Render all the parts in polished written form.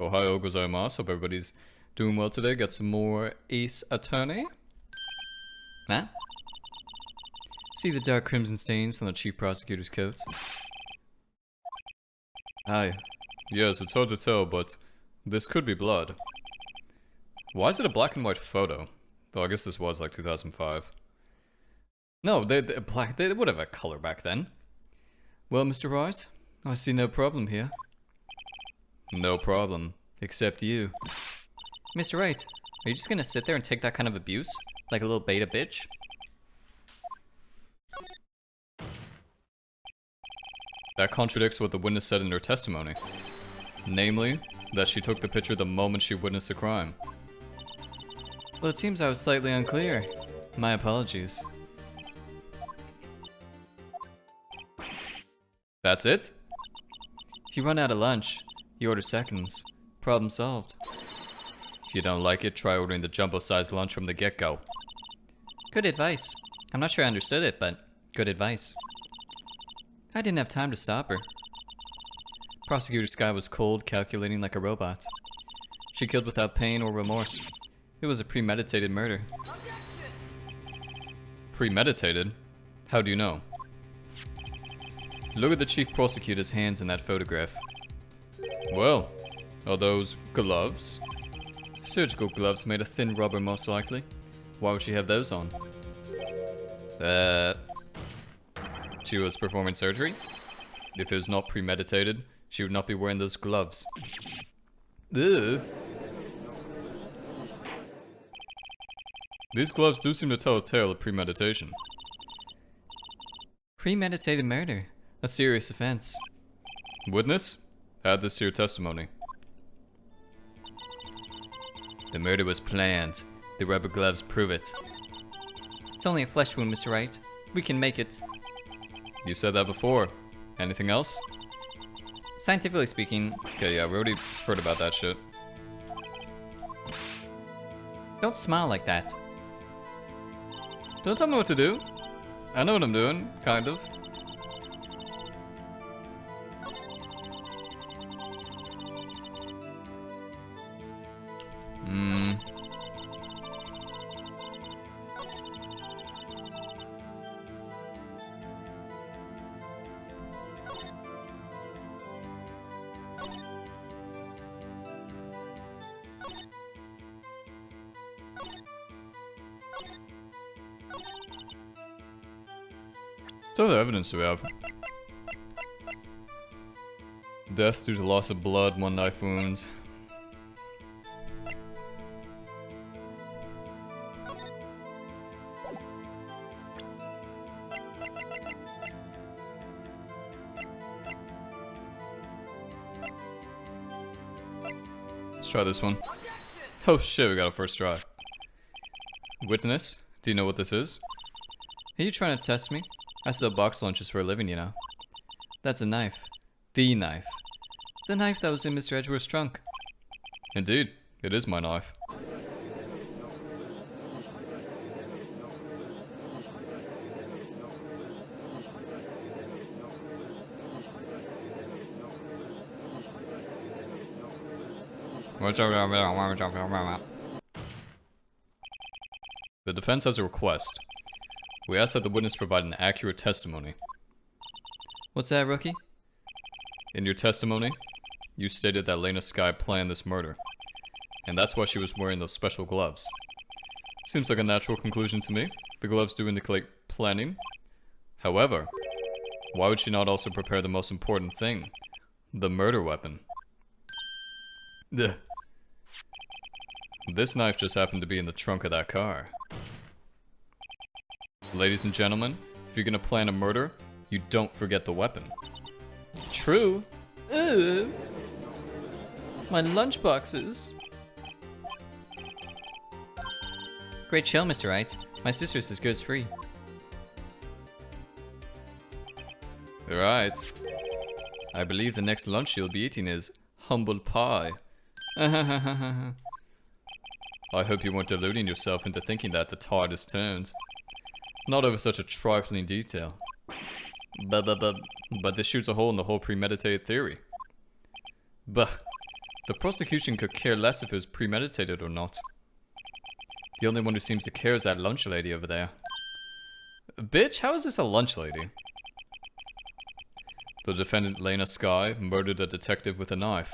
Ohio gozaimasu. Hope everybody's doing well today. Got some more Ace Attorney. Huh? See the dark crimson stains on the chief prosecutor's coat? Aye. Yes, it's hard to tell, but this could be blood. Why is it a black and white photo? Though I guess this was like 2005. No, they would have a color back then. Well, Mr. Wright, I see no problem here. No problem, except you. Mr. Wright, are you just gonna sit there and take that kind of abuse? Like a little beta bitch? That contradicts what the witness said in her testimony. Namely, that she took the picture the moment she witnessed the crime. Well, it seems I was slightly unclear. My apologies. That's it? If you run out of lunch, you order seconds. Problem solved. If you don't like it, try ordering the jumbo-sized lunch from the get-go. Good advice. I'm not sure I understood it, but good advice. I didn't have time to stop her. Prosecutor Sky was cold, calculating like a robot. She killed without pain or remorse. It was a premeditated murder. Premeditated? How do you know? Look at the chief prosecutor's hands in that photograph. Well, are those gloves? Surgical gloves made of thin rubber, most likely. Why would she have those on? She was performing surgery? If it was not premeditated, she would not be wearing those gloves. Ugh. These gloves do seem to tell a tale of premeditation. Premeditated murder. A serious offense. Witness? Add this to your testimony. The murder was planned. The rubber gloves prove it. It's only a flesh wound, Mr. Wright. We can make it. You said that before. Anything else? Scientifically speaking... Okay, yeah, we already heard about that shit. Don't smile like that. Don't tell me what to do. I know what I'm doing, kind of. What other evidence do we have? Death due to loss of blood, 1 knife wounds. Let's try this one. Oh shit, we got a first try. Witness, do you know what this is? Are you trying to test me? I sell box lunches for a living, you know. That's a knife. The knife. The knife that was in Mr. Edgeworth's trunk. Indeed, it is my knife. The defense has a request. We ask that the witness provide an accurate testimony. What's that, rookie? In your testimony, you stated that Lena Sky planned this murder, and that's why she was wearing those special gloves. Seems like a natural conclusion to me. The gloves do indicate planning. However, why would she not also prepare the most important thing? The murder weapon. Ugh. This knife just happened to be in the trunk of that car. Ladies and gentlemen, if you're gonna plan a murder, you don't forget the weapon. True. Ugh. My lunchboxes. Great show, Mr. Wright. My sister says goes free. Right. I believe the next lunch you'll be eating is humble pie. I hope you weren't deluding yourself into thinking that the tide has turned. Not over such a trifling detail. But this shoots a hole in the whole premeditated theory. But The prosecution could care less if it was premeditated or not. The only one who seems to care is that lunch lady over there. Bitch, how is this a lunch lady? The defendant, Lena Skye, murdered a detective with a knife.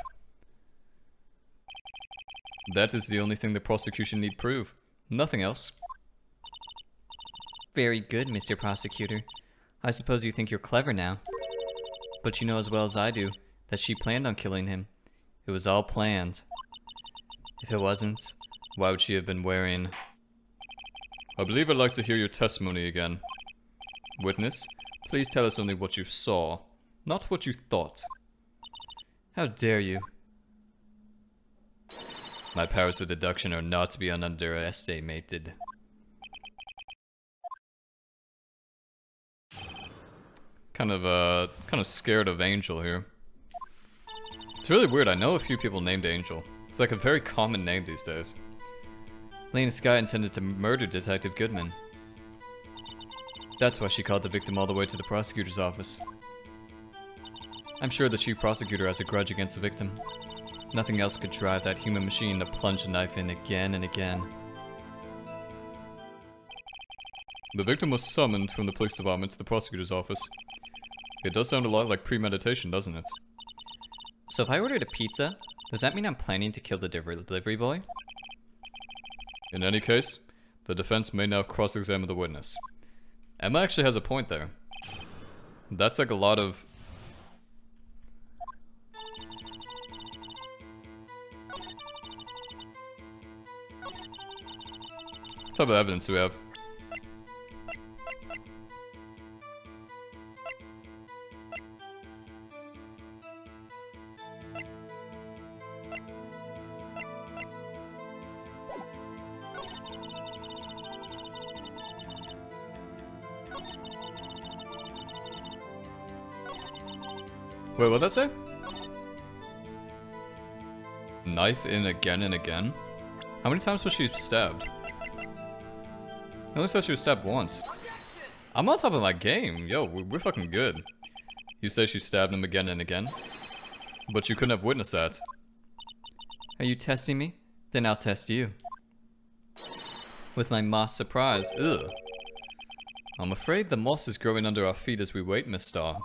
That is the only thing the prosecution need prove. Nothing else. Very good, Mr. Prosecutor. I suppose you think you're clever now. But you know as well as I do that she planned on killing him. It was all planned. If it wasn't, why would she have been wearing... I believe I'd like to hear your testimony again. Witness, please tell us only what you saw, not what you thought. How dare you? My powers of deduction are not to be underestimated. Kind of scared of Angel here. It's really weird. I know a few people named Angel. It's like a very common name these days. Lena Skye intended to murder Detective Goodman. That's why she called the victim all the way to the prosecutor's office. I'm sure the chief prosecutor has a grudge against the victim. Nothing else could drive that human machine to plunge a knife in again and again. The victim was summoned from the police department to the prosecutor's office. It does sound a lot like premeditation, doesn't it? So if I ordered a pizza, does that mean I'm planning to kill the delivery boy? In any case, the defense may now cross-examine the witness. Emma actually has a point there. That's like a lot of... What type of evidence do we have? Wait, what'd that say? Knife in again and again? How many times was she stabbed? It looks like she was stabbed once. I'm on top of my game. Yo, we're fucking good. You say she stabbed him again and again? But you couldn't have witnessed that. Are you testing me? Then I'll test you. With my moss surprise. Ugh. I'm afraid the moss is growing under our feet as we wait, Miss Starr.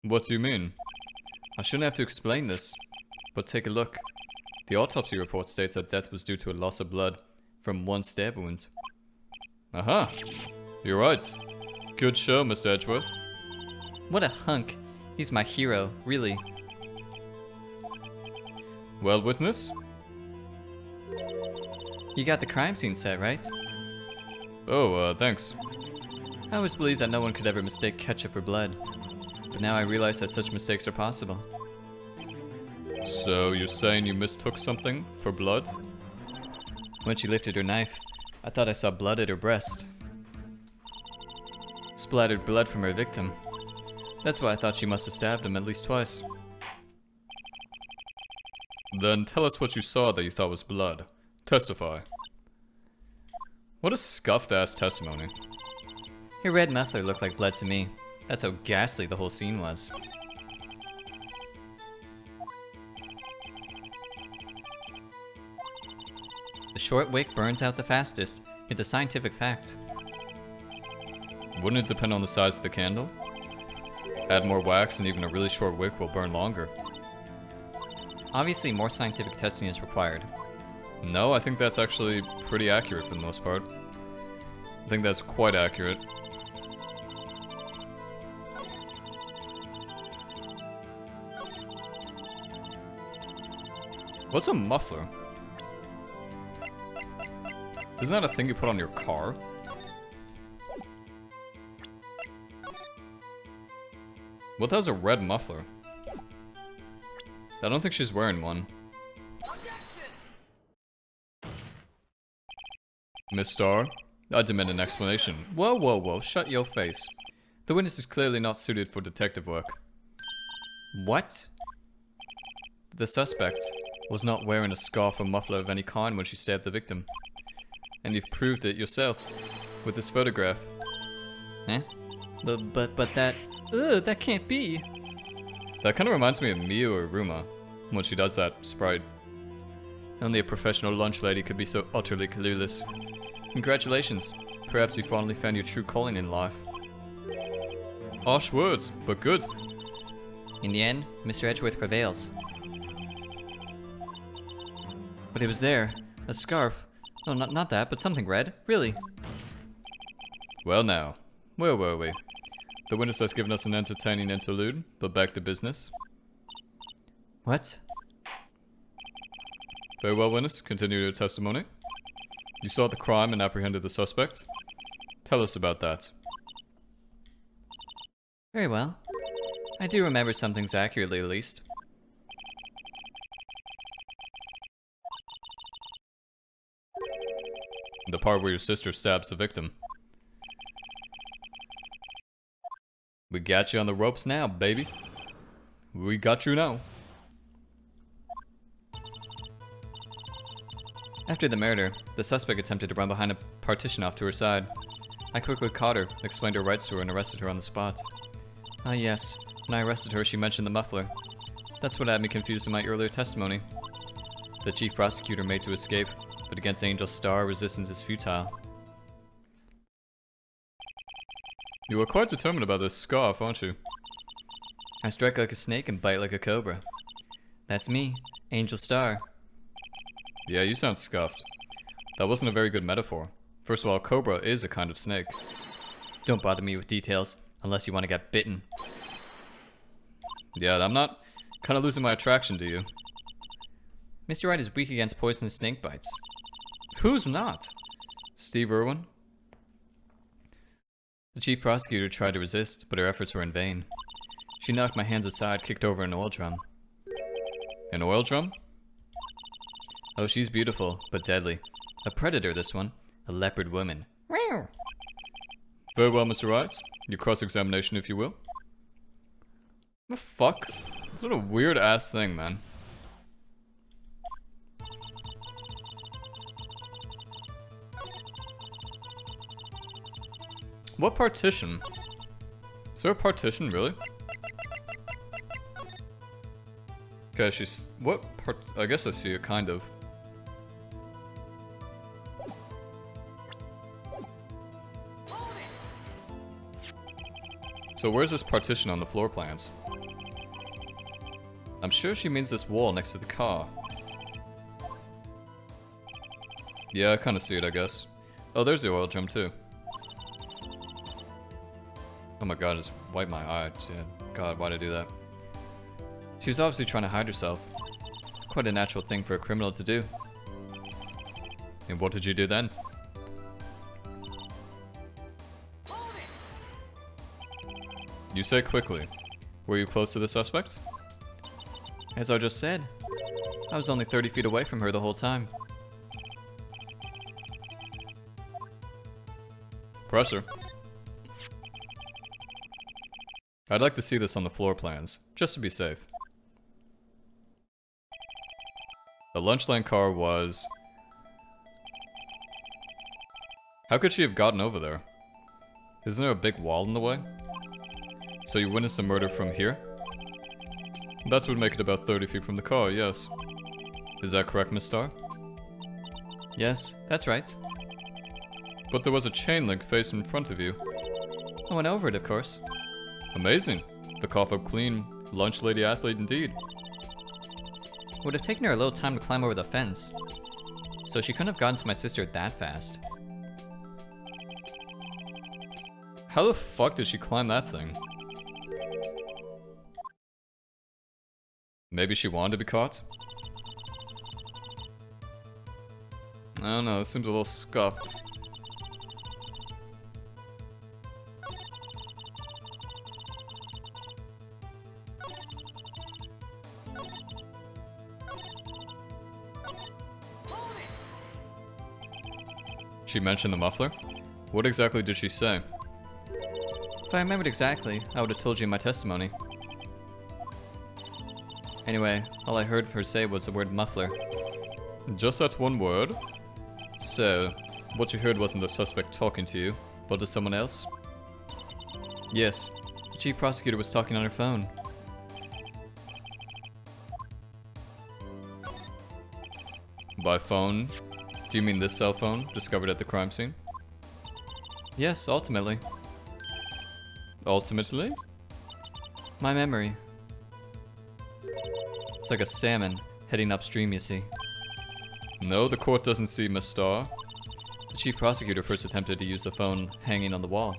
What do you mean? I shouldn't have to explain this, but take a look. The autopsy report states that death was due to a loss of blood from one stab wound. Aha! You're right. Good show, Mr. Edgeworth. What a hunk. He's my hero, really. Well, witness? You got the crime scene set, right? Oh, thanks. I always believed that no one could ever mistake ketchup for blood. But now I realize that such mistakes are possible. So you're saying you mistook something for blood? When she lifted her knife, I thought I saw blood at her breast. Splattered blood from her victim. That's why I thought she must have stabbed him at least twice. Then tell us what you saw that you thought was blood. Testify. What a scuffed-ass testimony. Her red muffler looked like blood to me. That's how ghastly the whole scene was. The short wick burns out the fastest. It's a scientific fact. Wouldn't it depend on the size of the candle? Add more wax and even a really short wick will burn longer. Obviously, more scientific testing is required. No, I think that's actually pretty accurate for the most part. I think that's quite accurate. What's a muffler? Isn't that a thing you put on your car? What the hell's a red muffler? I don't think she's wearing one. Miss Starr, I demand an explanation. Whoa, whoa, whoa, shut your face. The witness is clearly not suited for detective work. What? The suspect was not wearing a scarf or muffler of any kind when she stabbed the victim. And you've proved it yourself with this photograph. Eh? But that... Ugh, that can't be. That kind of reminds me of Miu or Ruma. when she does that, Sprite. Only a professional lunch lady could be so utterly clueless. Congratulations. Perhaps you finally found your true calling in life. Harsh words, but good. In the end, Mr. Edgeworth prevails. But it was there. A scarf. No, not that, but something red. Really. Well now, where were we? The witness has given us an entertaining interlude, but back to business. What? Very well, witness. Continue your testimony. You saw the crime and apprehended the suspect. Tell us about that. Very well. I do remember some things accurately, at least. The part where your sister stabs the victim. We got you on the ropes now, baby. We got you now. After the murder, the suspect attempted to run behind a partition off to her side. I quickly caught her, explained her rights to her, and arrested her on the spot. Ah yes, when I arrested her, she mentioned the muffler. That's what had me confused in my earlier testimony. The chief prosecutor made to escape, but against Angel Star, resistance is futile. You are quite determined about this scarf, aren't you? I strike like a snake and bite like a cobra. That's me, Angel Star. Yeah, you sound scuffed. That wasn't a very good metaphor. First of all, cobra is a kind of snake. Don't bother me with details, unless you want to get bitten. Yeah, I'm not kind of losing my attraction to you. Mr. Wright is weak against poisonous snake bites. Who's not? Steve Irwin? The chief prosecutor tried to resist, but her efforts were in vain. She knocked my hands aside, kicked over an oil drum. An oil drum? Oh, she's beautiful, but deadly. A predator, this one. A leopard woman. Very well, Mr. Wright. Your cross-examination, if you will. What the fuck? That's what a weird-ass thing, man. What partition? Is there a partition, really? Okay, she's... What part... I guess I see it, kind of. So where's this partition on the floor plans? I'm sure she means this wall next to the car. Yeah, I kind of see it, I guess. Oh, there's the oil drum, too. Oh my god, I just wiped my eye. Yeah, god, why'd I do that? She was obviously trying to hide herself. Quite a natural thing for a criminal to do. And what did you do then? You say quickly. Were you close to the suspect? As I just said, I was only 30 feet away from her the whole time. Pressure. I'd like to see this on the floor plans, just to be safe. The lunch lane car was... How could she have gotten over there? Isn't there a big wall in the way? So you witnessed the murder from here? That would make it about 30 feet from the car, yes. Is that correct, Miss Starr? Yes, that's right. But there was a chain link facing in front of you. I went over it, of course. Amazing. The cough-up clean, lunch lady athlete indeed. It would have taken her a little time to climb over the fence. So she couldn't have gotten to my sister that fast. How the fuck did she climb that thing? Maybe she wanted to be caught? I don't know, it seems a little scuffed. She mentioned the muffler? What exactly did she say? If I remembered exactly, I would have told you in my testimony. Anyway, all I heard her say was the word muffler. Just that one word? So, what you heard wasn't the suspect talking to you, but to someone else? Yes, the chief prosecutor was talking on her phone. By phone, do you mean this cell phone discovered at the crime scene? Yes, ultimately. Ultimately? My memory. It's like a salmon heading upstream, you see. No, the court doesn't see Miss Star. The chief prosecutor first attempted to use the phone hanging on the wall.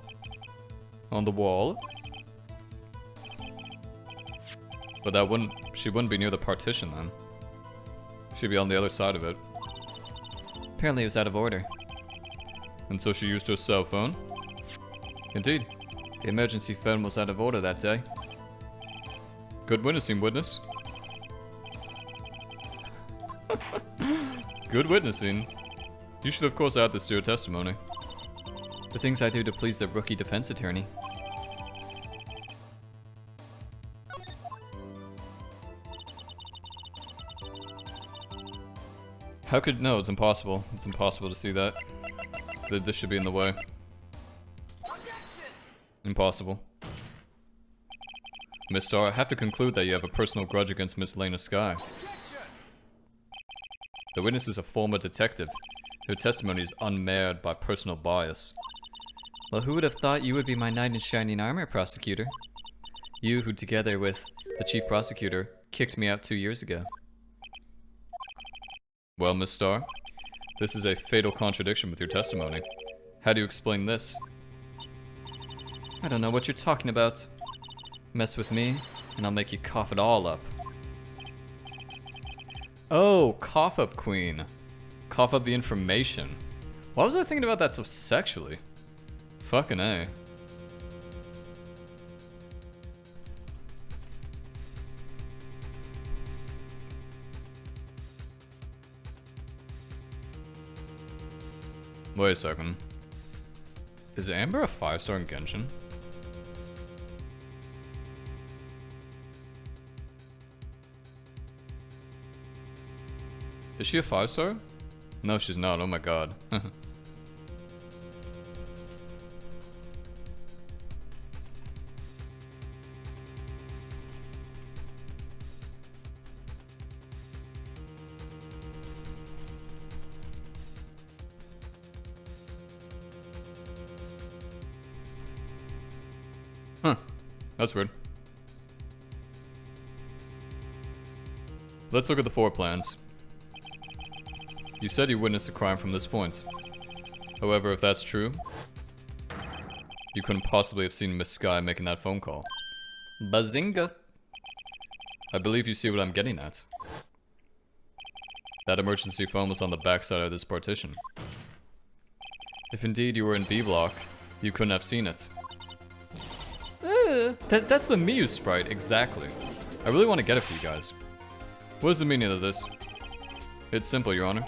On the wall? But she wouldn't be near the partition then. She'd be on the other side of it. Apparently it was out of order. And so she used her cell phone? Indeed. The emergency phone was out of order that day. Good witnessing, witness. Good witnessing. You should of course add this to your testimony. The things I do to please the rookie defense attorney. How could... No, it's impossible. It's impossible to see that. This should be in the way. Impossible. Miss Star, I have to conclude that you have a personal grudge against Miss Lena Sky. The witness is a former detective. Her testimony is unmarred by personal bias. Well, who would have thought you would be my knight in shining armor, prosecutor? You who, together with the chief prosecutor, kicked me out 2 years ago. Well, Miss Star, this is a fatal contradiction with your testimony. How do you explain this? I don't know what you're talking about. Mess with me, and I'll make you cough it all up. Oh, cough up queen. Cough up the information. Why was I thinking about that so sexually? Fucking A. Wait a second. Is Amber a 5-star in Genshin? Is she a 5-star? No, she's not. Oh my god. Huh. That's weird. Let's look at the floor plans. You said you witnessed a crime from this point. However, if that's true, you couldn't possibly have seen Miss Sky making that phone call. Bazinga! I believe you see what I'm getting at. That emergency phone was on the backside of this partition. If indeed you were in B block, you couldn't have seen it. That's the Miu sprite, exactly. I really want to get it for you guys. What is the meaning of this? It's simple, Your Honor.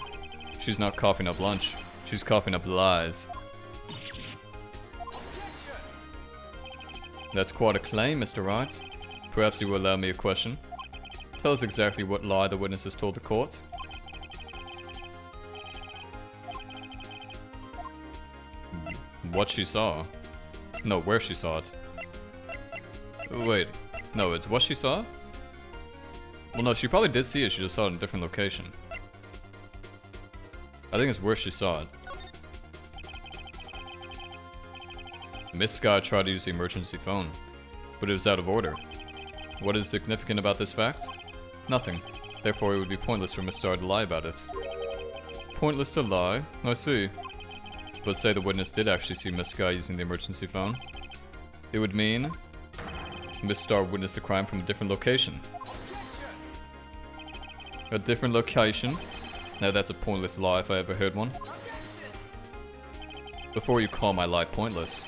She's not coughing up lunch. She's coughing up lies. That's quite a claim, Mr. Wright. Perhaps you will allow me a question. Tell us exactly what lie the witness has told the court. What she saw. No, where she saw it. Wait, no, it's what she saw? Well, no, she probably did see it, she just saw it in a different location. I think it's where she saw it. Miss Sky tried to use the emergency phone, but it was out of order. What is significant about this fact? Nothing. Therefore, it would be pointless for Miss Star to lie about it. Pointless to lie? I see. But say the witness did actually see Miss Sky using the emergency phone. It would mean Miss Star witnessed the crime from a different location. A different location? Now that's a pointless lie if I ever heard one. Before you call my lie pointless,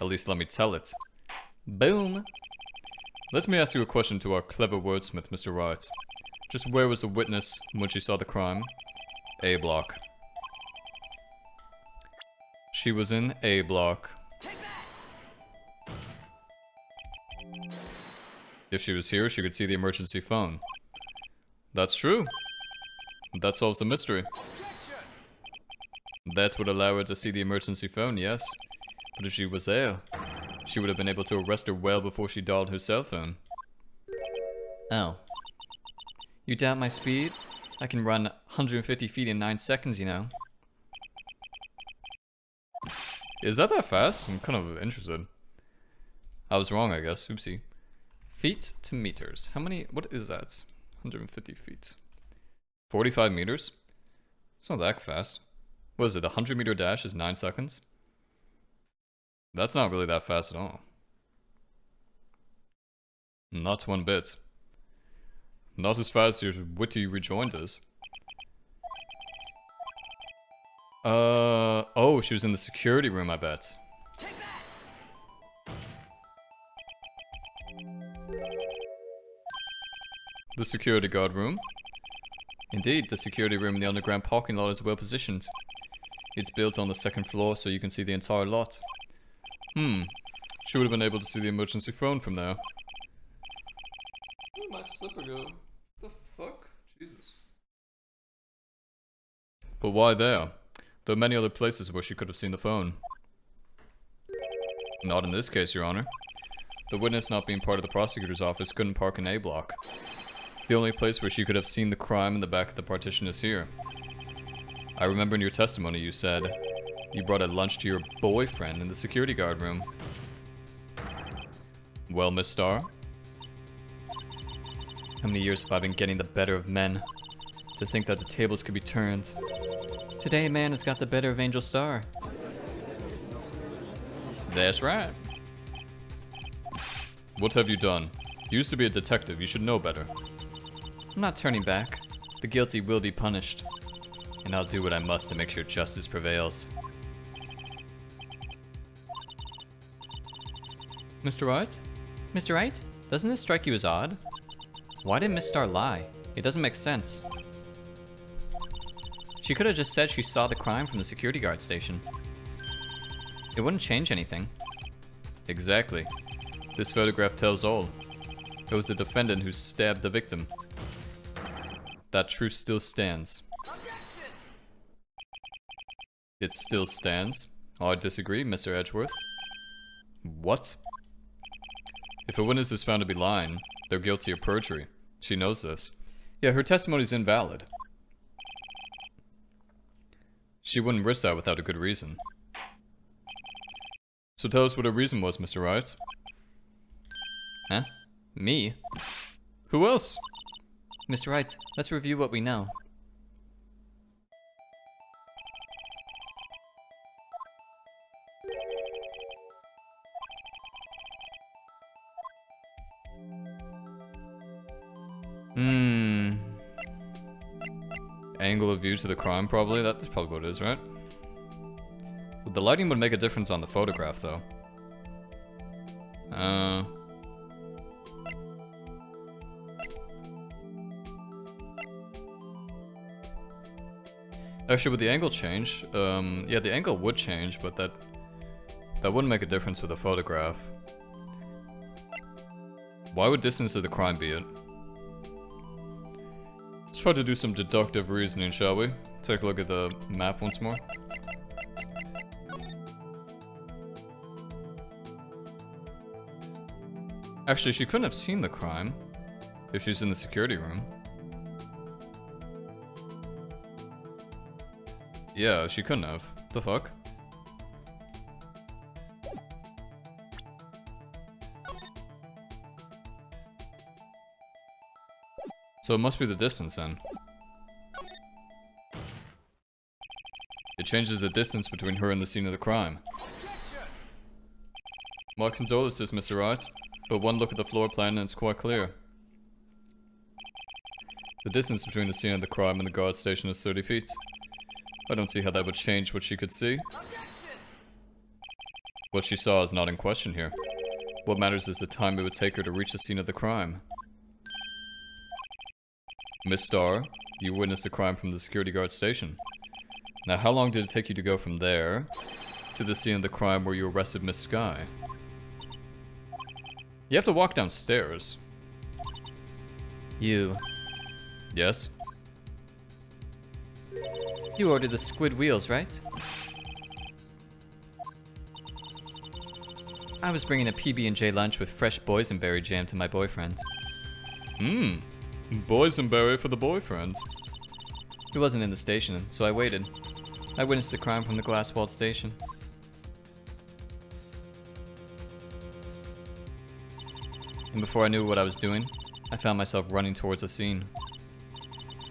at least let me tell it. Boom! Let me ask you a question to our clever wordsmith, Mr. Wright. Just where was the witness when she saw the crime? A block. She was in A block. If she was here, she could see the emergency phone. That's true. That solves the mystery. That would allow her to see the emergency phone, yes. But if she was there, she would have been able to arrest her well before she dialed her cell phone. Oh. You doubt my speed? I can run 150 feet in 9 seconds, you know. Is that fast? I'm kind of interested. I was wrong, I guess. Oopsie. Feet to meters. How many? What is that? 150 feet. 45 meters? It's not that fast. What is it? A 100-meter dash is 9 seconds? That's not really that fast at all. Not one bit. Not as fast as your witty rejoinder is. Oh, she was in the security room, I bet. The security guard room? Indeed, the security room in the underground parking lot is well positioned. It's built on the 2nd floor so you can see the entire lot. She would have been able to see the emergency phone from there. Where did my slipper go? The fuck? Jesus. But why there? There are many other places where she could have seen the phone. Not in this case, Your Honor. The witness, not being part of the prosecutor's office, couldn't park in A block. The only place where she could have seen the crime in the back of the partition is here. I remember in your testimony you said you brought a lunch to your boyfriend in the security guard room. Well, Miss Starr? How many years have I been getting the better of men? To think that the tables could be turned. Today a man has got the better of Angel Starr. That's right. What have you done? You used to be a detective, you should know better. I'm not turning back. The guilty will be punished. And I'll do what I must to make sure justice prevails. Mr. Wright? Mr. Wright? Doesn't this strike you as odd? Why did Miss Starr lie? It doesn't make sense. She could have just said she saw the crime from the security guard station. It wouldn't change anything. Exactly. This photograph tells all. It was the defendant who stabbed the victim. That truth still stands. It still stands? Oh, I disagree, Mr. Edgeworth. What? If a witness is found to be lying, they're guilty of perjury. She knows this. Yeah, her testimony is invalid. She wouldn't risk that without a good reason. So tell us what her reason was, Mr. Wright. Huh? Me? Who else? Mr. Wright, let's review what we know. Angle of view to the crime, probably. That's probably what it is, right? The lighting would make a difference on the photograph, though. Actually, would the angle change? Yeah, the angle would change, but that wouldn't make a difference with the photograph. Why would distance to the crime be it? Let's try to do some deductive reasoning, shall we? Take a look at the map once more. Actually, she couldn't have seen the crime if she's in the security room. Yeah, she couldn't have. The fuck? So it must be the distance then. It changes the distance between her and the scene of the crime. My condolences, Mr. Wright, but one look at the floor plan and it's quite clear. The distance between the scene of the crime and the guard station is 30 feet. I don't see how that would change what she could see. What she saw is not in question here. What matters is the time it would take her to reach the scene of the crime. Miss Starr, you witnessed the crime from the security guard station. Now, how long did it take you to go from there to the scene of the crime where you arrested Miss Sky? You have to walk downstairs. You. Yes? You ordered the squid wheels, right? I was bringing a PB&J lunch with fresh boysenberry jam to my boyfriend. Boysenberry for the boyfriend. He wasn't in the station, so I waited. I witnessed the crime from the glass-walled station. And before I knew what I was doing, I found myself running towards the scene.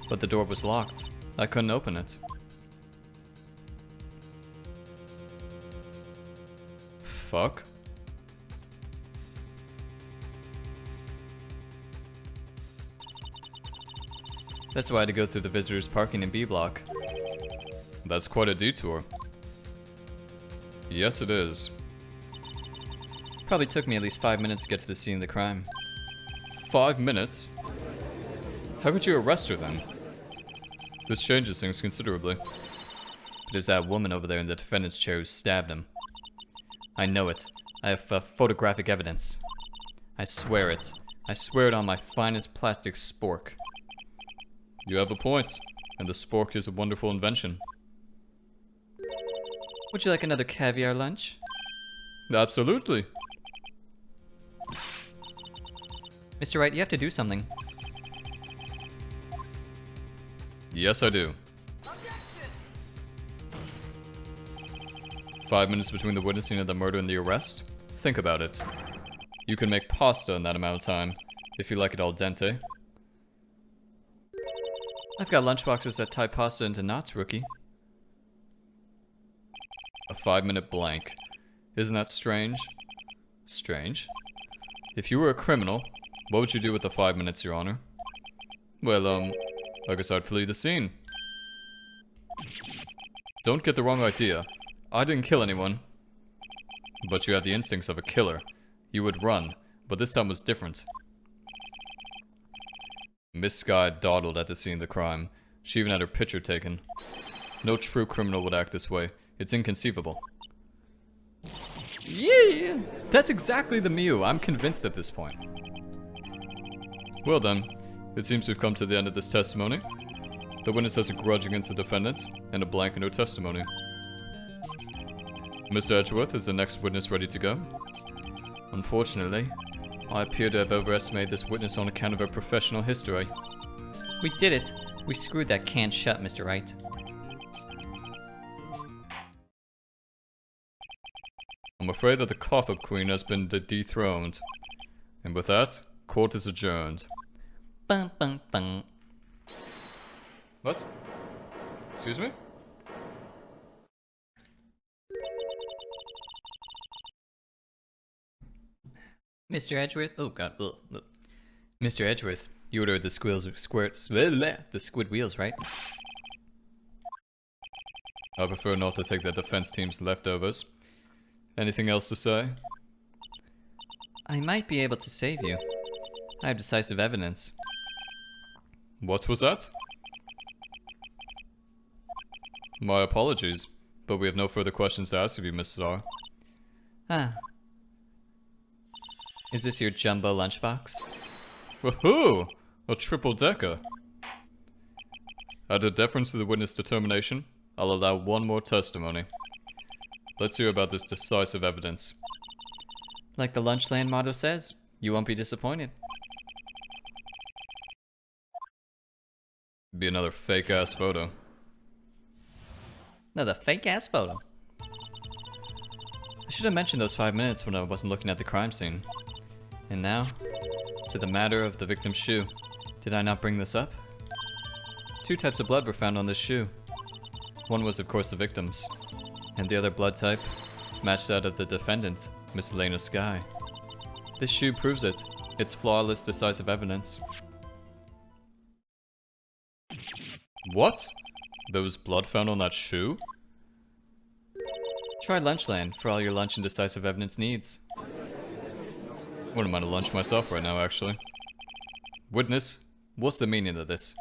But the door was locked. I couldn't open it. Fuck. That's why I had to go through the visitors' parking in B block. That's quite a detour. Yes, it is. Probably took me at least 5 minutes to get to the scene of the crime. 5 minutes? How could you arrest her then? This changes things considerably. But there's that woman over there in the defendant's chair who stabbed him. I know it. I have photographic evidence. I swear it. I swear it on my finest plastic spork. You have a point, and the spork is a wonderful invention. Would you like another caviar lunch? Absolutely. Mr. Wright, you have to do something. Yes, I do. 5 minutes between the witnessing of the murder and the arrest? Think about it. You can make pasta in that amount of time, if you like it al dente. I've got lunchboxes that tie pasta into knots, rookie. A 5-minute blank. Isn't that strange? Strange? If you were a criminal, what would you do with the 5 minutes, Your Honor? Well, I guess I'd flee the scene. Don't get the wrong idea. I didn't kill anyone. But you had the instincts of a killer. You would run, but this time was different. Miss Sky dawdled at the scene of the crime. She even had her picture taken. No true criminal would act this way. It's inconceivable. Yeah! That's exactly the Mew. I'm convinced at this point. Well then, it seems we've come to the end of this testimony. The witness has a grudge against the defendant, and a blank in her testimony. Mr. Edgeworth, is the next witness ready to go? Unfortunately, I appear to have overestimated this witness on account of her professional history. We did it. We screwed that can shut, Mr. Wright. I'm afraid that the cough-up queen has been dethroned. And with that, court is adjourned. Bum, bum, bum. What? Excuse me? Mr. Edgeworth? Oh god. Ugh, ugh. Mr. Edgeworth, you ordered the the squid wheels, right? I prefer not to take the defense team's leftovers. Anything else to say? I might be able to save you. I have decisive evidence. What was that? My apologies, but we have no further questions to ask of you, Miss Starr. Ah. Is this your jumbo lunchbox? Woohoo! A triple-decker. Out of deference to the witness determination, I'll allow one more testimony. Let's hear about this decisive evidence. Like the Lunchland motto says, you won't be disappointed. Be another fake-ass photo. Another fake-ass photo. I should have mentioned those 5 minutes when I wasn't looking at the crime scene. And now, to the matter of the victim's shoe. Did I not bring this up? 2 types of blood were found on this shoe. One was of course the victim's, and the other blood type matched that of the defendant, Miss Elena Sky. This shoe proves it. It's flawless, decisive evidence. What? There was blood found on that shoe? Try Lunchland for all your lunch and decisive evidence needs. Wouldn't mind a lunch myself right now, actually. Witness, what's the meaning of this?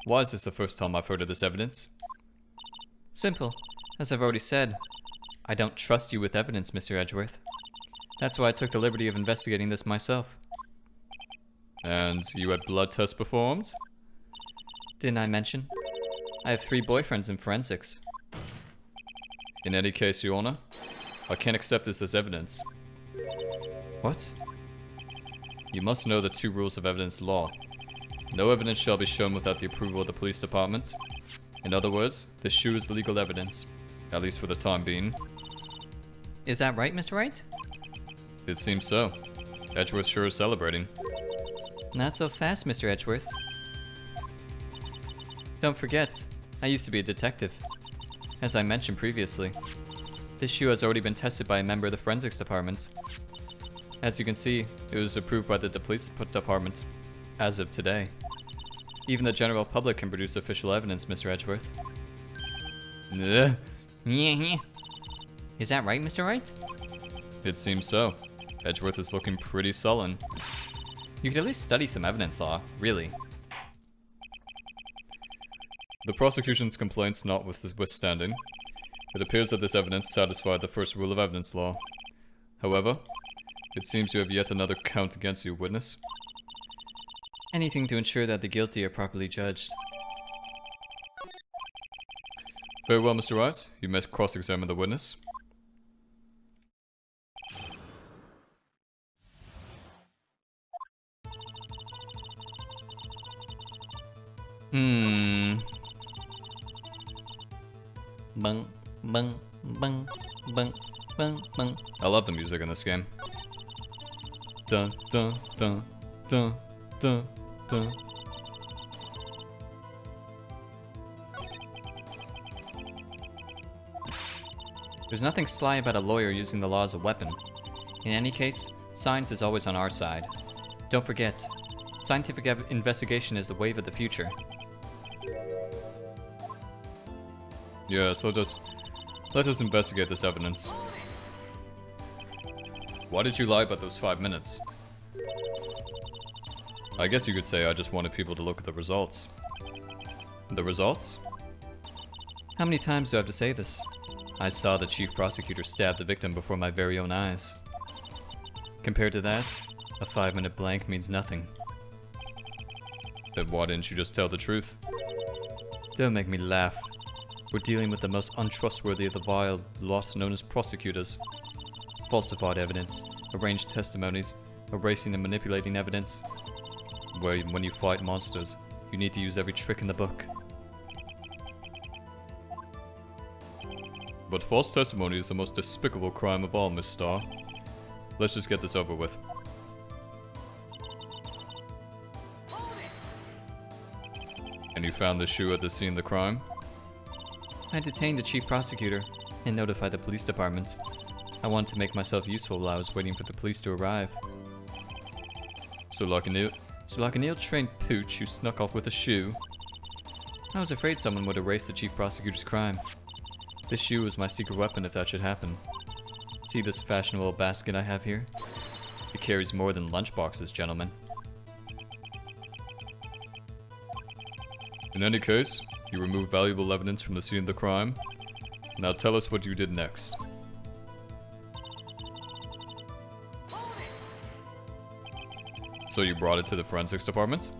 Why is this the first time I've heard of this evidence? Simple. As I've already said, I don't trust you with evidence, Mr. Edgeworth. That's why I took the liberty of investigating this myself. And you had blood tests performed? Didn't I mention? I have 3 boyfriends in forensics. In any case, Your Honor, I can't accept this as evidence. What? You must know the 2 rules of evidence law. No evidence shall be shown without the approval of the police department. In other words, this shoe is legal evidence, at least for the time being. Is that right, Mr. Wright? It seems so. Edgeworth sure is celebrating. Not so fast, Mr. Edgeworth. Don't forget, I used to be a detective. As I mentioned previously, this shoe has already been tested by a member of the forensics department. As you can see, it was approved by the police department as of today. Even the general public can produce official evidence, Mr. Edgeworth. Is that right, Mr. Wright? It seems so. Edgeworth is looking pretty sullen. You could at least study some evidence law, really. The prosecution's complaints notwithstanding, it appears that this evidence satisfied the first rule of evidence law. However, it seems you have yet another count against you, witness. Anything to ensure that the guilty are properly judged. Very well, Mr. Wright. You may cross-examine the witness. Bung, bung, bung, bung, bung, bung. I love the music in this game. Dun dun dun dun dun dun. There's nothing sly about a lawyer using the law as a weapon. In any case, science is always on our side. Don't forget, scientific investigation is the wave of the future. Yes, let us investigate this evidence. Why did you lie about those 5 minutes? I guess you could say I just wanted people to look at the results. The results? How many times do I have to say this? I saw the chief prosecutor stab the victim before my very own eyes. Compared to that, a 5-minute blank means nothing. Then why didn't you just tell the truth? Don't make me laugh. We're dealing with the most untrustworthy of the vile lot known as prosecutors. Falsified evidence, arranged testimonies, erasing and manipulating evidence. When you fight monsters, you need to use every trick in the book. But false testimony is the most despicable crime of all, Miss Starr. Let's just get this over with. And you found the shoe at the scene of the crime? I detained the chief prosecutor and notified the police department. I wanted to make myself useful while I was waiting for the police to arrive. So like an ill-trained pooch who snuck off with a shoe. I was afraid someone would erase the chief prosecutor's crime. This shoe was my secret weapon if that should happen. See this fashionable basket I have here? It carries more than lunchboxes, gentlemen. In any case, you removed valuable evidence from the scene of the crime. Now tell us what you did next. So you brought it to the forensics department?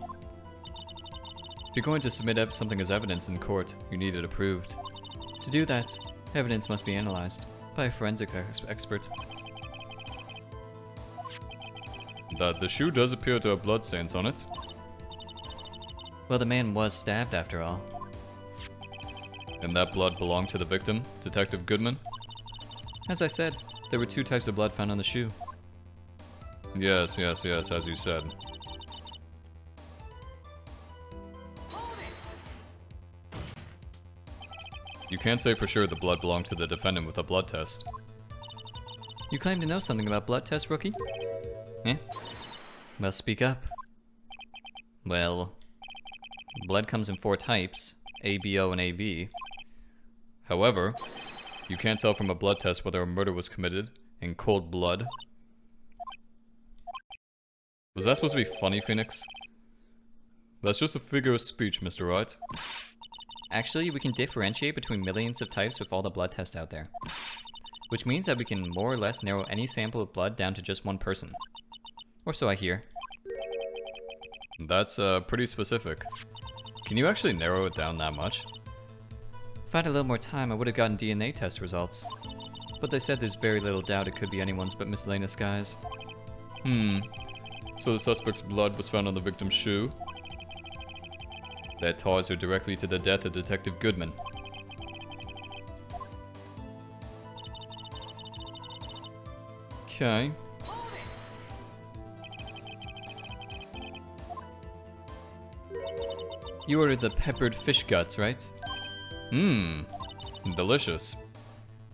If you're going to submit something as evidence in court, you need it approved. To do that, evidence must be analyzed by a forensic expert. The shoe does appear to have bloodstains on it. Well, the man was stabbed after all. And that blood belonged to the victim, Detective Goodman? As I said, there were 2 types of blood found on the shoe. Yes, as you said. You can't say for sure the blood belonged to the defendant with a blood test. You claim to know something about blood tests, rookie? Eh? Well, speak up. Well, blood comes in 4 types, A, B, O, and AB. However, you can't tell from a blood test whether a murder was committed in cold blood. Was that supposed to be funny, Phoenix? That's just a figure of speech, Mr. Wright. Actually, we can differentiate between millions of types with all the blood tests out there. Which means that we can more or less narrow any sample of blood down to just one person. Or so I hear. That's pretty specific. Can you actually narrow it down that much? If I had a little more time, I would have gotten DNA test results. But they said there's very little doubt it could be anyone's but miscellaneous guys. So the suspect's blood was found on the victim's shoe? That ties her directly to the death of Detective Goodman. Okay. You ordered the peppered fish guts, right? Mmm. Delicious.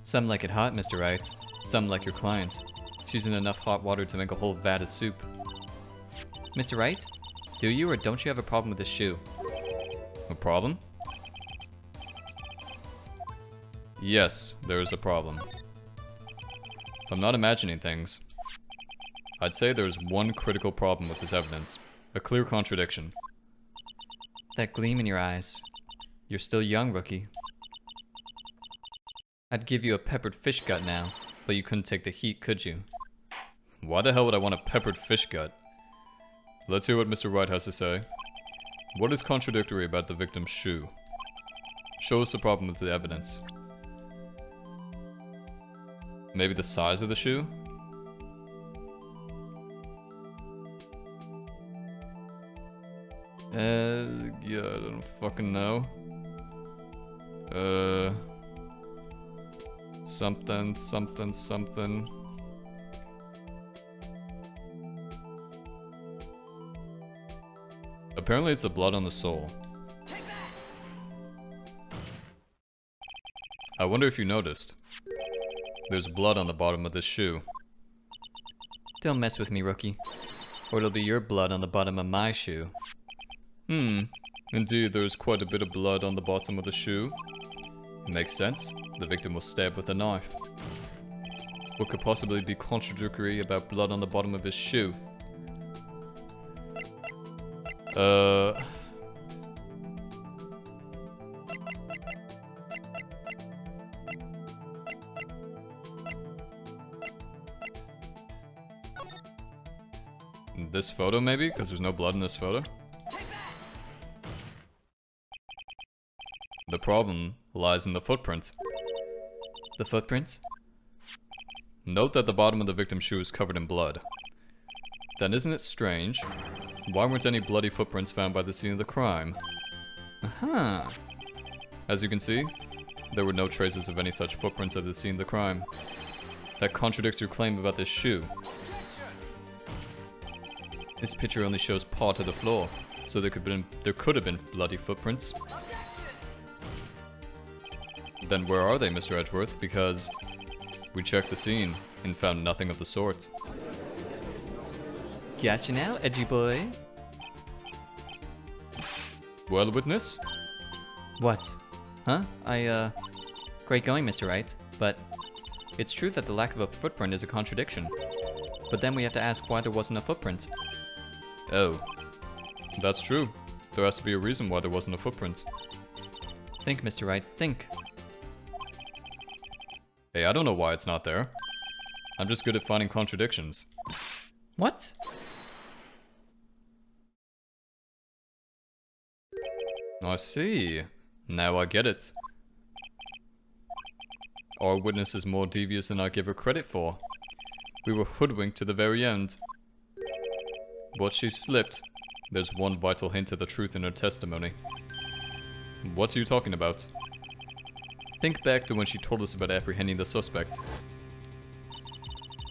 Some like it hot, Mr. Wright. Some like your client. She's in enough hot water to make a whole vat of soup. Mr. Wright? Do you or don't you have a problem with this shoe? A problem? Yes, there is a problem. If I'm not imagining things, I'd say there's one critical problem with this evidence. A clear contradiction. That gleam in your eyes. You're still young, rookie. I'd give you a peppered fish gut now, but you couldn't take the heat, could you? Why the hell would I want a peppered fish gut? Let's hear what Mr. Wright has to say. What is contradictory about the victim's shoe? Show us the problem with the evidence. Maybe the size of the shoe? Yeah, I don't fucking know. Something. Apparently it's the blood on the sole. I wonder if you noticed. There's blood on the bottom of this shoe. Don't mess with me, rookie. Or it'll be your blood on the bottom of my shoe. Indeed, there's quite a bit of blood on the bottom of the shoe. It makes sense. The victim was stabbed with a knife. What could possibly be contradictory about blood on the bottom of his shoe? This photo, maybe? Because there's no blood in this photo? The problem lies in the footprint. The footprint? Note that the bottom of the victim's shoe is covered in blood. Then isn't it strange? Why weren't any bloody footprints found by the scene of the crime? Aha! As you can see, there were no traces of any such footprints at the scene of the crime. That contradicts your claim about this shoe. This picture only shows paw to the floor, so there could have been bloody footprints. Then where are they, Mr. Edgeworth? Because we checked the scene and found nothing of the sort. Gotcha now, edgy boy. Well, witness? What? Huh? Great going, Mr. Wright, but it's true that the lack of a footprint is a contradiction. But then we have to ask why there wasn't a footprint. Oh. That's true. There has to be a reason why there wasn't a footprint. Think, Mr. Wright, think. Hey, I don't know why it's not there. I'm just good at finding contradictions. What? I see. Now I get it. Our witness is more devious than I give her credit for. We were hoodwinked to the very end. But she slipped. There's one vital hint of the truth in her testimony. What are you talking about? Think back to when she told us about apprehending the suspect.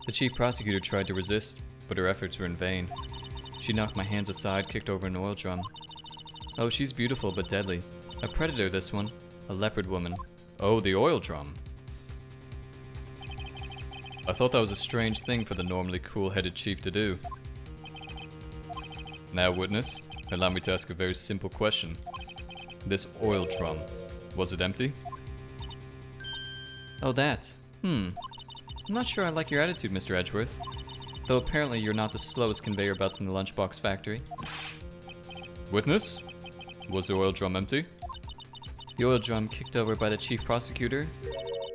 The chief prosecutor tried to resist, but her efforts were in vain. She knocked my hands aside, kicked over an oil drum. Oh, she's beautiful but deadly. A predator, this one. A leopard woman. Oh, the oil drum. I thought that was a strange thing for the normally cool-headed chief to do. Now, witness, allow me to ask a very simple question. This oil drum, was it empty? Oh, that. I'm not sure I like your attitude, Mr. Edgeworth. Though apparently you're not the slowest conveyor belts in the lunchbox factory. Witness? Was the oil drum empty? The oil drum kicked over by the chief prosecutor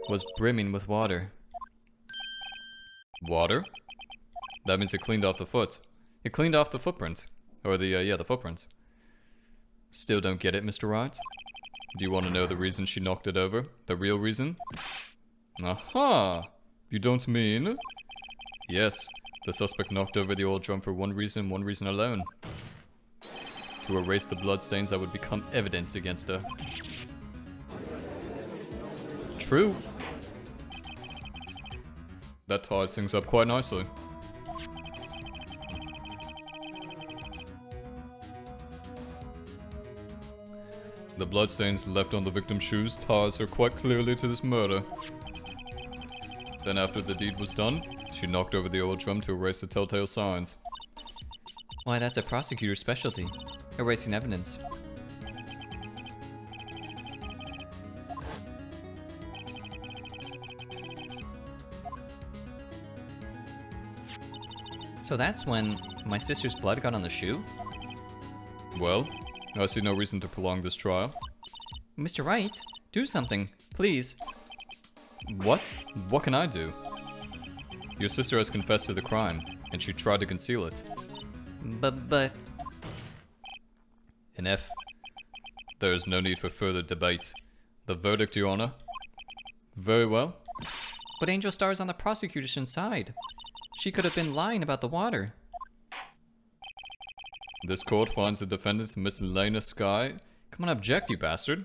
was brimming with water. Water? That means it cleaned off the foot. It cleaned off the footprint. Or the footprint. Still don't get it, Mr. Wright? Do you want to know the reason she knocked it over? The real reason? Aha! You don't mean? Yes, the suspect knocked over the oil drum for one reason alone. to erase the bloodstains that would become evidence against her. True. That ties things up quite nicely. The bloodstains left on the victim's shoes ties her quite clearly to this murder. Then after the deed was done, she knocked over the old drum to erase the telltale signs. Why, that's a prosecutor's specialty. Erasing evidence. So that's when my sister's blood got on the shoe? Well, I see no reason to prolong this trial. Mr. Wright, do something, please. What? What can I do? Your sister has confessed to the crime, and she tried to conceal it. But... And if there is no need for further debate. The verdict, Your Honor? Very well. But Angel Star's on the prosecution's side. She could have been lying about the water. This court finds the defendant, Miss Lena Sky. Come on, object, you bastard.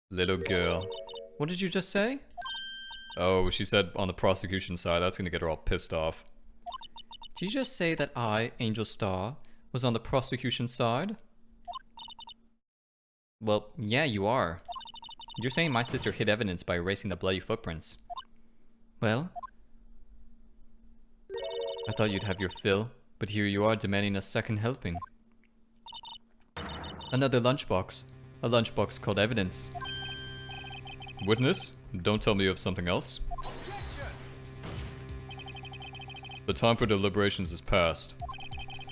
Little girl. What did you just say? Oh, she said on the prosecution side. That's gonna get her all pissed off. Did you just say that I, Angel Star, was on the prosecution side? Well, yeah, you are. You're saying my sister hid evidence by erasing the bloody footprints. Well, I thought you'd have your fill, but here you are demanding a second helping. Another lunchbox. A lunchbox called evidence. Witness, don't tell me of something else. The time for deliberations is past.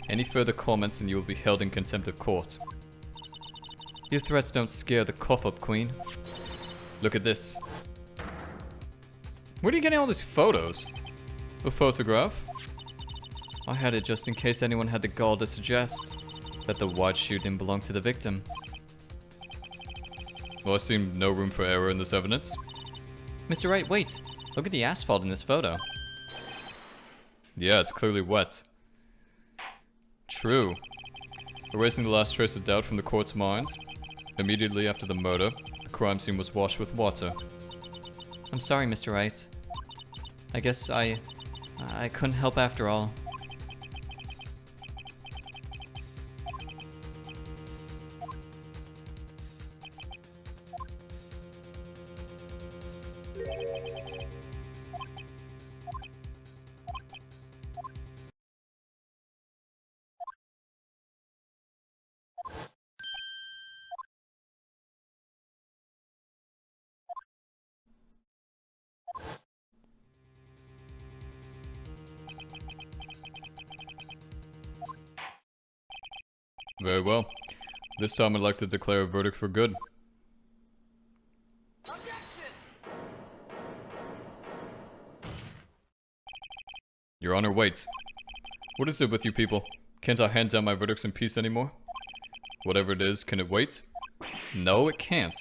Any further comments and you will be held in contempt of court. Your threats don't scare the cough up, Queen. Look at this. Where are you getting all these photos? A photograph? I had it just in case anyone had the gall to suggest that the white shoe didn't belong to the victim. Well, I see no room for error in this evidence. Mr. Wright, wait. Look at the asphalt in this photo. Yeah, it's clearly wet. True. Erasing the last trace of doubt from the court's minds. Immediately after the murder, the crime scene was washed with water. I'm sorry, Mr. Wright. I guess I couldn't help after all. Very well. This time I'd like to declare a verdict for good. Your Honor, wait. What is it with you people? Can't I hand down my verdicts in peace anymore? Whatever it is, can it wait? No, it can't.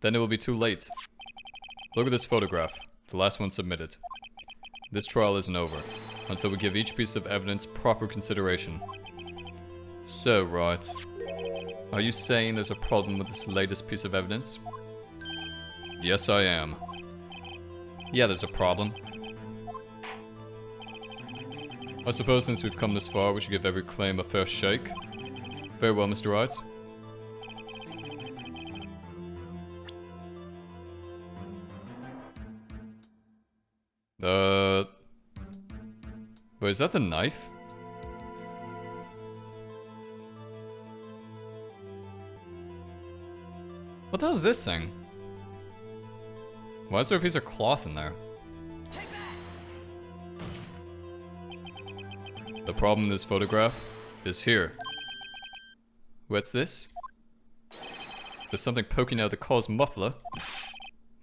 Then it will be too late. Look at this photograph, the last one submitted. This trial isn't over, until we give each piece of evidence proper consideration. So, Wright, are you saying there's a problem with this latest piece of evidence? Yes, I am. Yeah, there's a problem. I suppose since we've come this far, we should give every claim a fair shake. Very well, Mr. Wright. Wait, is that the knife? What the hell is this thing? Why is there a piece of cloth in there? The problem in this photograph is here. What's this? There's something poking out of the car's muffler.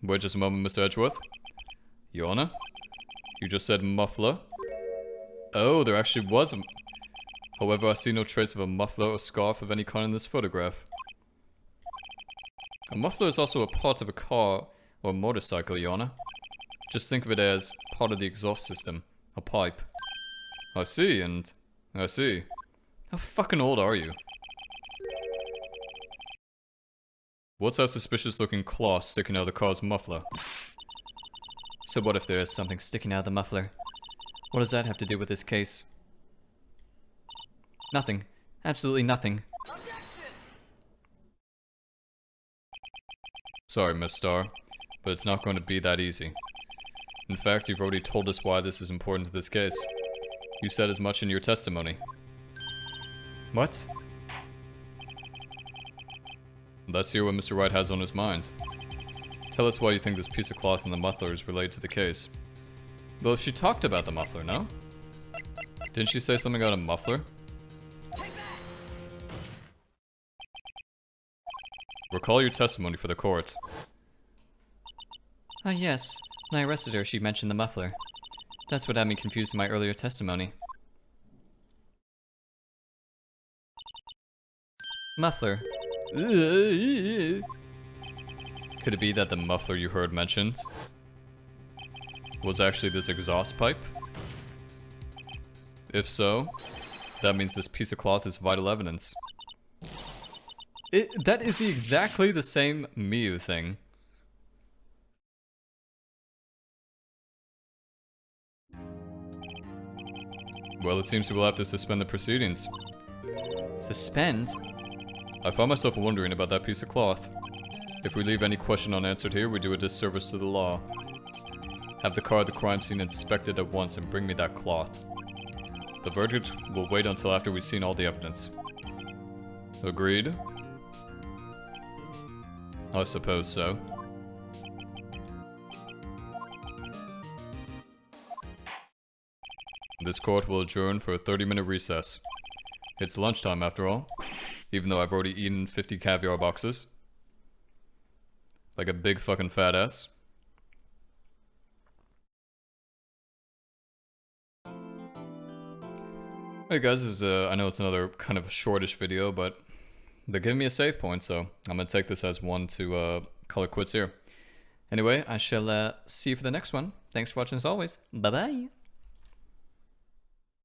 Wait just a moment, Mr. Edgeworth. Your Honor? You just said muffler. Oh, there actually was a... However, I see no trace of a muffler or scarf of any kind in this photograph. A muffler is also a part of a car or motorcycle, Your Honor. Just think of it as part of the exhaust system. A pipe. I see, and I see. How fucking old are you? What's that suspicious looking claw sticking out of the car's muffler? So what if there is something sticking out of the muffler? What does that have to do with this case? Nothing. Absolutely nothing. Sorry, Miss Starr, but it's not going to be that easy. In fact, you've already told us why this is important to this case. You said as much in your testimony. What? Let's hear what Mr. Wright has on his mind. Tell us why you think this piece of cloth in the muffler is related to the case. Well, she talked about the muffler, no? Didn't she say something about a muffler? Recall your testimony for the court. Ah, yes. When I arrested her, she mentioned the muffler. That's what had me confused in my earlier testimony. Muffler. Could it be that the muffler you heard mentioned was actually this exhaust pipe? If so, that means this piece of cloth is vital evidence. That is exactly the same Miu thing. Well, it seems we'll have to suspend the proceedings. Suspend? I find myself wondering about that piece of cloth. If we leave any question unanswered here, we do a disservice to the law. Have the car at the crime scene inspected at once and bring me that cloth. The verdict will wait until after we've seen all the evidence. Agreed? I suppose so. This court will adjourn for a 30-minute recess. It's lunchtime after all, even though I've already eaten 50 caviar boxes. Like a big fucking fat ass. Hey guys, I know it's another kind of shortish video, but they're giving me a save point, so I'm gonna take this as one to call it quits here. Anyway, I shall see you for the next one. Thanks for watching as always. Bye bye.